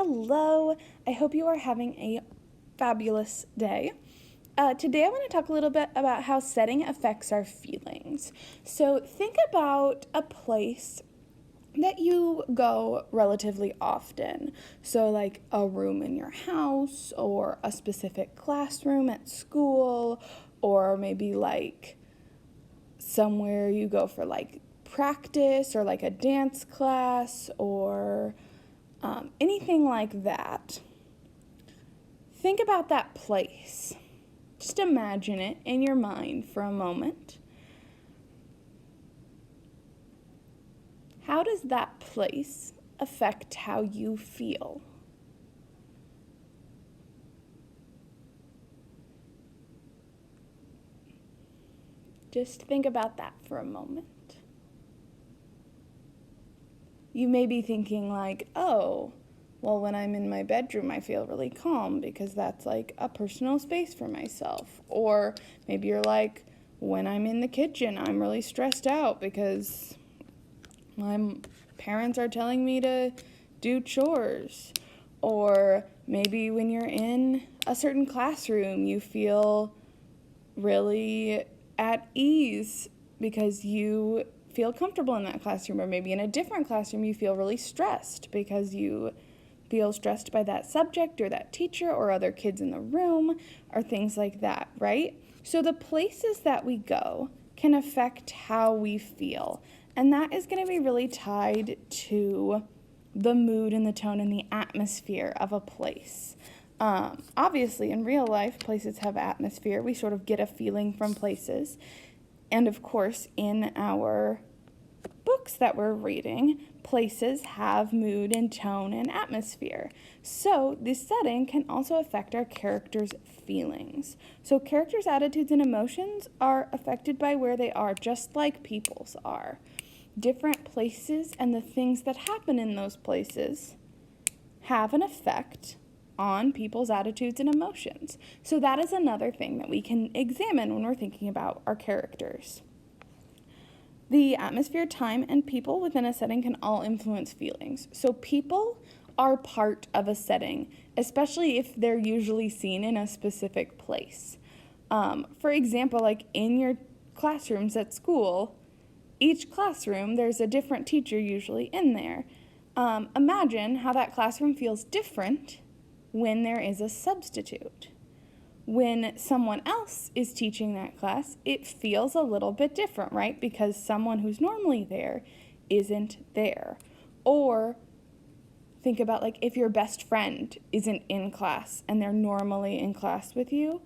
Hello, I hope you are having a fabulous day. Today I want to talk a little bit about how setting affects our feelings. So think about a place that you go relatively often. So like a room in your house or a specific classroom at school or maybe like somewhere you go for like practice or like a dance class or anything like that. Think about that place. Just imagine it in your mind for a moment. How does that place affect how you feel? Just think about that for a moment. You may be thinking like, oh, well, when I'm in my bedroom, I feel really calm because that's like a personal space for myself. Or maybe you're like, when I'm in the kitchen, I'm really stressed out because my parents are telling me to do chores. Or maybe when you're in a certain classroom, you feel really at ease because you feel comfortable in that classroom. Or maybe in a different classroom, you feel really stressed because you feel stressed by that subject or that teacher or other kids in the room or things like that, right? So the places that we go can affect how we feel. And that is going to be really tied to the mood and the tone and the atmosphere of a place. Obviously, in real life, places have atmosphere. We sort of get a feeling from places. And of course, in our books that we're reading, places have mood and tone and atmosphere. So the setting can also affect our characters' feelings. So characters' attitudes and emotions are affected by where they are, just like people's are. Different places and the things that happen in those places have an effect on people's attitudes and emotions. So that is another thing that we can examine when we're thinking about our characters. The atmosphere, time, and people within a setting can all influence feelings. So people are part of a setting, especially if they're usually seen in a specific place. For example, like in your classrooms at school, each classroom, there's a different teacher usually in there. Imagine how that classroom feels different when there is a substitute. When someone else is teaching that class, it feels a little bit different, right? Because someone who's normally there isn't there. Or think about like if your best friend isn't in class and they're normally in class with you,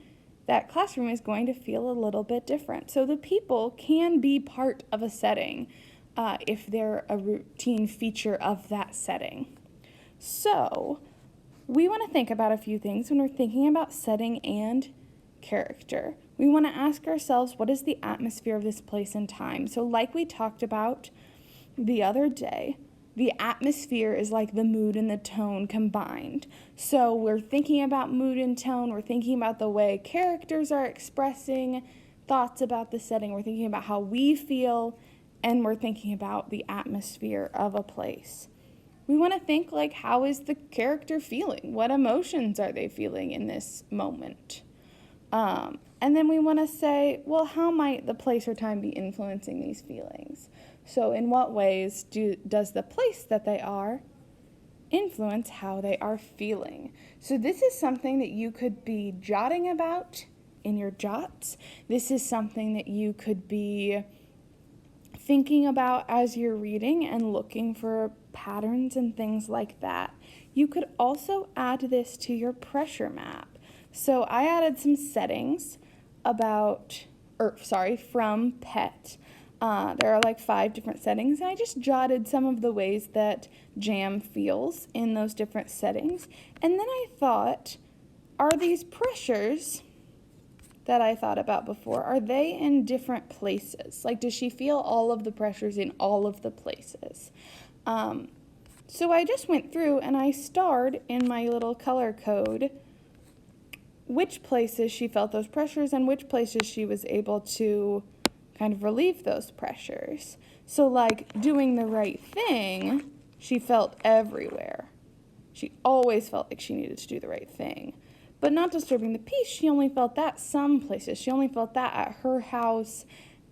that classroom is going to feel a little bit different. So the people can be part of a setting if they're a routine feature of that setting. So we want to think about a few things when we're thinking about setting and character. We want to ask ourselves, what is the atmosphere of this place and time? So like we talked about the other day, the atmosphere is like the mood and the tone combined. So we're thinking about mood and tone, we're thinking about the way characters are expressing thoughts about the setting, we're thinking about how we feel, and we're thinking about the atmosphere of a place. We want to think like, how is the character feeling? What emotions are they feeling in this moment? And then we want to say, well, how might the place or time be influencing these feelings? So in what ways does the place that they are influence how they are feeling? So this is something that you could be jotting about in your jots. This is something that you could be thinking about as you're reading and looking for patterns and things like that. You could also add this to your pressure map. So I added some settings from PET. There are like 5 different settings, and I just jotted some of the ways that Jam feels in those different settings. And then I thought, are these pressures that I thought about before, are they in different places? Like, does she feel all of the pressures in all of the places? So I just went through and I starred in my little color code which places she felt those pressures and which places she was able to kind of relieve those pressures. So like doing the right thing, she felt everywhere. She always felt like she needed to do the right thing. But not disturbing the peace, she only felt that some places. She only felt that at her house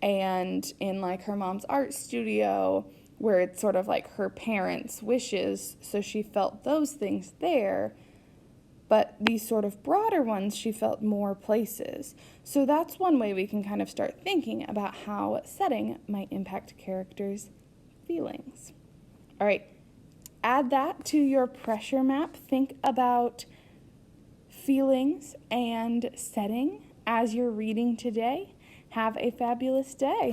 and in like her mom's art studio, where it's sort of like her parents' wishes. So she felt those things there. But these sort of broader ones, she felt more places. So that's one way we can kind of start thinking about how setting might impact characters' feelings. All right, add that to your pressure map. Think about feelings and setting as you're reading today. Have a fabulous day.